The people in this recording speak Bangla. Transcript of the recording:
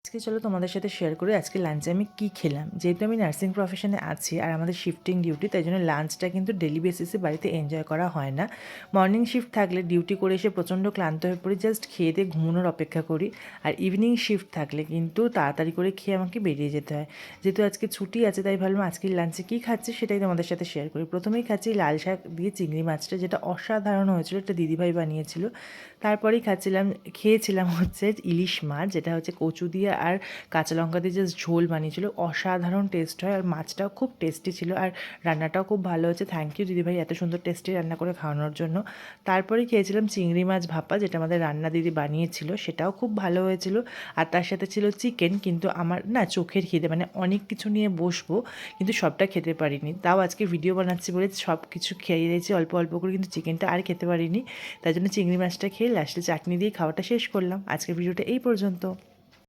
আজকে চলো তোমাদের সাথে শেয়ার করি আজকে লাঞ্চে আমি কী খেলাম। যেহেতু আমি নার্সিং প্রফেশনে আছি আর আমাদের শিফটিং ডিউটি, তাই জন্য লাঞ্চটা কিন্তু ডেলি বেসিসে বাড়িতে এনজয় করা হয় না। মর্নিং শিফট থাকলে ডিউটি করে এসে প্রচণ্ড ক্লান্ত হয়ে পড়ি, জাস্ট খেয়ে দিয়ে ঘুমানোর অপেক্ষা করি। আর ইভিনিং শিফট থাকলে কিন্তু তাড়াতাড়ি করে খেয়ে আমাকে বেরিয়ে যেতে হয়। যেহেতু আজকে ছুটি আছে তাই ভাবলাম আজকের লাঞ্চে কী খাচ্ছি সেটাই তোমাদের সাথে শেয়ার করি। প্রথমেই খাচ্ছি লাল শাক দিয়ে চিংড়ি মাছটা, যেটা অসাধারণ হয়েছিল, একটা দিদিভাই বানিয়েছিল। তারপরেই খেয়েছিলাম হচ্ছে ইলিশ মাছ, যেটা হচ্ছে কচু দিয়ে আর কাঁচা লঙ্কা দিয়ে জাস্ট ঝোল বানিয়েছিল। অসাধারণ টেস্ট হয় আর মাছটাও খুব টেস্টি ছিল আর রান্নাটাও খুব ভালো হয়েছে। থ্যাংক ইউ দিদিভাই এত সুন্দর টেস্টি রান্না করে খাওয়ানোর জন্য। তারপরেই খেয়েছিলাম চিংড়ি মাছ ভাপা, যেটা আমাদের রান্না দিদি বানিয়েছিল, সেটাও খুব ভালো হয়েছিল। আর তার সাথে ছিল চিকেন, কিন্তু আমার না চোখের খিদে, মানে অনেক কিছু নিয়ে বসবো কিন্তু সবটা খেতে পারিনি। তাও আজকে ভিডিও বানাচ্ছি বলে সব কিছু খেয়ে দিয়েছি অল্প অল্প করে, কিন্তু চিকেনটা আর খেতে পারিনি। তাই জন্য চিংড়ি মাছটা খেয়ে লাস্টে চাটনি দিয়ে খাওয়াটা শেষ করলাম। আজকের ভিডিওটা এই পর্যন্ত।